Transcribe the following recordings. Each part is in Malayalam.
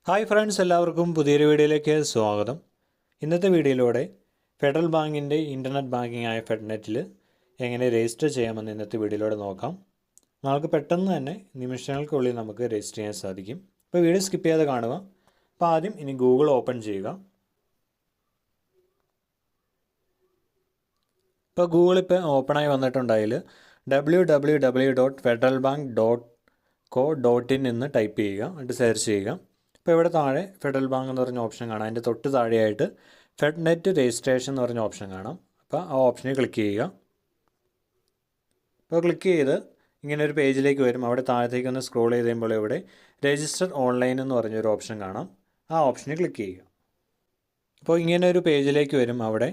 ഹായ് ഫ്രണ്ട്സ്, എല്ലാവർക്കും പുതിയൊരു വീഡിയോയിലേക്ക് സ്വാഗതം. ഇന്നത്തെ വീഡിയോയിലൂടെ ഫെഡറൽ ബാങ്കിൻ്റെ ഇൻ്റർനെറ്റ് ബാങ്കിങ് ആയ ഫെഡ്നെറ്റിൽ എങ്ങനെ രജിസ്റ്റർ ചെയ്യാമെന്ന് ഇന്നത്തെ വീഡിയോയിലൂടെ നോക്കാം. നമുക്ക് പെട്ടെന്ന് തന്നെ നിമിഷങ്ങൾക്കുള്ളിൽ നമുക്ക് രജിസ്റ്റർ ചെയ്യാൻ സാധിക്കും. അപ്പോൾ വീഡിയോ സ്കിപ്പ് ചെയ്യാതെ കാണുക. അപ്പോൾ ആദ്യം ഇനി ഗൂഗിൾ ഓപ്പൺ ചെയ്യുക. ഇപ്പോൾ ഗൂഗിൾ ഇപ്പോൾ ഓപ്പണായി വന്നിട്ടുണ്ടായാൽ www.federalbank.co.in എന്ന് ടൈപ്പ് ചെയ്യുക, എന്നിട്ട് സെർച്ച് ചെയ്യുക. അപ്പോൾ ഇവിടെ താഴെ ഫെഡറൽ ബാങ്ക് എന്ന് പറഞ്ഞ ഓപ്ഷൻ കാണാം. അതിൻ്റെ തൊട്ട് താഴെയായിട്ട് ഫെഡ്നെറ്റ് രജിസ്ട്രേഷൻ എന്ന് പറഞ്ഞ ഓപ്ഷൻ കാണാം. അപ്പോൾ ആ ഓപ്ഷനിൽ ക്ലിക്ക് ചെയ്യുക. അപ്പോൾ ക്ലിക്ക് ചെയ്ത് ഇങ്ങനെ ഒരു പേജിലേക്ക് വരും. അവിടെ താഴത്തേക്ക് ഒന്ന് സ്ക്രോൾ ചെയ്ത് കഴിയുമ്പോൾ ഇവിടെ രജിസ്റ്റർ ഓൺലൈൻ എന്ന് പറഞ്ഞൊരു ഓപ്ഷൻ കാണാം. ആ ഓപ്ഷനിൽ ക്ലിക്ക് ചെയ്യുക. അപ്പോൾ ഇങ്ങനെ ഒരു പേജിലേക്ക് വരും. അവിടെ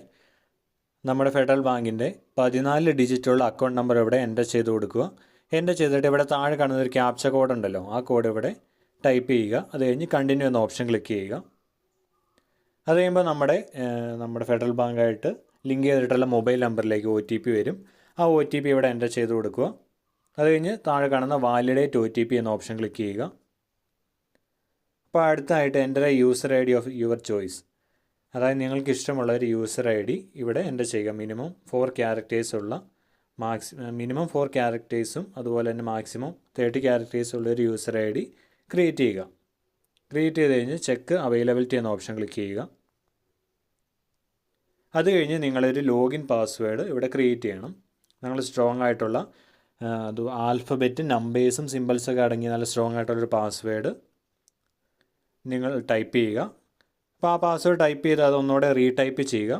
നമ്മുടെ ഫെഡറൽ ബാങ്കിൻ്റെ 14 ഡിജിറ്റുള്ള അക്കൗണ്ട് നമ്പർ ഇവിടെ എൻ്റർ ചെയ്ത് കൊടുക്കുക. എൻ്റർ ചെയ്തിട്ട് ഇവിടെ താഴെ കാണുന്ന ഒരു ക്യാപ്ച കോഡ് ഉണ്ടല്ലോ, ആ കോഡ് ഇവിടെ ടൈപ്പ് ചെയ്യുക. അത് കഴിഞ്ഞ് കണ്ടിന്യൂ എന്ന ഓപ്ഷൻ ക്ലിക്ക് ചെയ്യുക. അത് കഴിയുമ്പോൾ നമ്മുടെ ഫെഡറൽ ബാങ്കായിട്ട് ലിങ്ക് ചെയ്തിട്ടുള്ള മൊബൈൽ നമ്പറിലേക്ക് OTP വരും. ആ OTP ഇവിടെ എൻ്റർ ചെയ്ത് കൊടുക്കുക. അത് കഴിഞ്ഞ് താഴെ കാണുന്ന വാലിഡേറ്റ് OTP എന്ന ഓപ്ഷൻ ക്ലിക്ക് ചെയ്യുക. അപ്പോൾ അടുത്തായിട്ട് enter user ID of your choice, അതായത് നിങ്ങൾക്ക് ഇഷ്ടമുള്ള ഒരു യൂസർ ID ഇവിടെ എൻ്റർ ചെയ്യുക. മിനിമം 4 ക്യാരക്ടേഴ്സ് ഉള്ള മിനിമം 4 ക്യാരക്ടേഴ്സും അതുപോലെ തന്നെ മാക്സിമം 30 ക്യാരക്ടേഴ്സ് ഉള്ള ഒരു യൂസർ ID ക്രിയേറ്റ് ചെയ്യുക. ക്രിയേറ്റ് ചെയ്ത് കഴിഞ്ഞ് ചെക്ക് അവൈലബിലിറ്റി എന്ന ഓപ്ഷൻ ക്ലിക്ക് ചെയ്യുക. അത് കഴിഞ്ഞ് നിങ്ങളൊരു ലോഗിൻ പാസ്വേഡ് ഇവിടെ ക്രിയേറ്റ് ചെയ്യണം. നിങ്ങൾ സ്ട്രോങ് ആയിട്ടുള്ള അത് ആൽഫബറ്റ് നമ്പേഴ്സും സിമ്പിൾസൊക്കെ അടങ്ങിയ നല്ല സ്ട്രോങ് ആയിട്ടുള്ളൊരു പാസ്വേഡ് നിങ്ങൾ ടൈപ്പ് ചെയ്യുക. അപ്പോൾ ആ പാസ്വേഡ് ടൈപ്പ് ചെയ്ത് അതൊന്നുകൂടെ റീടൈപ്പ് ചെയ്യുക.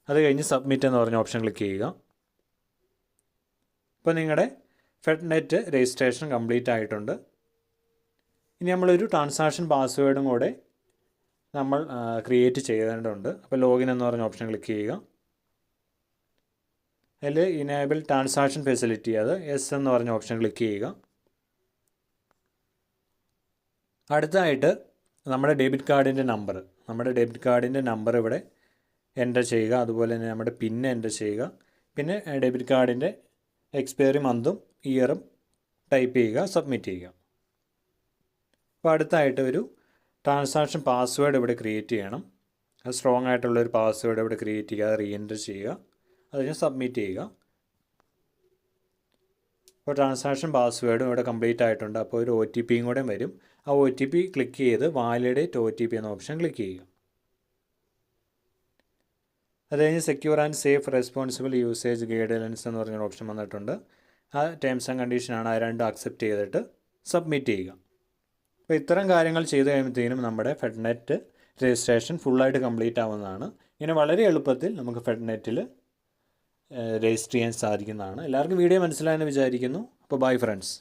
അത് കഴിഞ്ഞ് സബ്മിറ്റ് എന്ന് പറഞ്ഞ ഓപ്ഷൻ ക്ലിക്ക് ചെയ്യുക. ഇപ്പോൾ നിങ്ങളുടെ ഫെഡ്നെറ്റ് രജിസ്ട്രേഷൻ കംപ്ലീറ്റ് ആയിട്ടുണ്ട്. ഇനി നമ്മളൊരു ട്രാൻസാക്ഷൻ പാസ്വേഡും കൂടെ നമ്മൾ ക്രിയേറ്റ് ചെയ്തേണ്ടതുണ്ട്. അപ്പോൾ ലോഗിൻ എന്ന് പറഞ്ഞ ഓപ്ഷൻ ക്ലിക്ക് ചെയ്യുക. അതിൽ ഇനേബിൾ ട്രാൻസാക്ഷൻ ഫെസിലിറ്റി, അത് യെസ് എന്ന് പറഞ്ഞ ഓപ്ഷൻ ക്ലിക്ക് ചെയ്യുക. അടുത്തതായിട്ട് നമ്മുടെ ഡെബിറ്റ് കാർഡിൻ്റെ നമ്പർ ഇവിടെ എൻ്റർ ചെയ്യുക. അതുപോലെ തന്നെ നമ്മുടെ പിൻ എൻ്റർ ചെയ്യുക. പിന്നെ ഡെബിറ്റ് കാർഡിൻ്റെ എക്സ്പയറി മന്തും ഇയറും ടൈപ്പ് ചെയ്യുക, സബ്മിറ്റ് ചെയ്യുക. അപ്പോൾ അടുത്തായിട്ട് ഒരു ട്രാൻസാക്ഷൻ പാസ്വേഡ് ഇവിടെ ക്രിയേറ്റ് ചെയ്യണം. അത് സ്ട്രോങ് ആയിട്ടുള്ളൊരു പാസ്വേഡ് ഇവിടെ ക്രിയേറ്റ് ചെയ്യുക, അത് റീഎൻ്റർ ചെയ്യുക. അത് കഴിഞ്ഞ് സബ്മിറ്റ് ചെയ്യുക. അപ്പോൾ ട്രാൻസാക്ഷൻ പാസ്വേഡും ഇവിടെ കംപ്ലീറ്റ് ആയിട്ടുണ്ട്. അപ്പോൾ ഒരു OTPയും കൂടെ വരും. ആ OTP ക്ലിക്ക് ചെയ്ത് വാലിഡേറ്റ് OTP എന്ന ഓപ്ഷൻ ക്ലിക്ക് ചെയ്യുക. അത് കഴിഞ്ഞ് secure and safe responsible usage guidelines എന്ന് പറഞ്ഞൊരു ഓപ്ഷൻ വന്നിട്ടുണ്ട്. ആ ടേംസ് ആൻഡ് കണ്ടീഷനാണ്. ആ രണ്ടും അക്സെപ്റ്റ് ചെയ്തിട്ട് സബ്മിറ്റ് ചെയ്യുക. അപ്പോൾ ഇത്തരം കാര്യങ്ങൾ ചെയ്ത് കഴിയുമ്പോഴത്തേനും നമ്മുടെ ഫെഡ്നെറ്റ് രജിസ്ട്രേഷൻ ഫുള്ളായിട്ട് കംപ്ലീറ്റ് ആവുന്നതാണ്. ഇങ്ങനെ വളരെ എളുപ്പത്തിൽ നമുക്ക് ഫെഡ്നെറ്റിൽ രജിസ്റ്റർ ചെയ്യാൻ സാധിക്കുന്നതാണ്. എല്ലാവർക്കും വീഡിയോ മനസ്സിലായെന്ന് വിചാരിക്കുന്നു. അപ്പോൾ ബൈ ഫ്രണ്ട്സ്.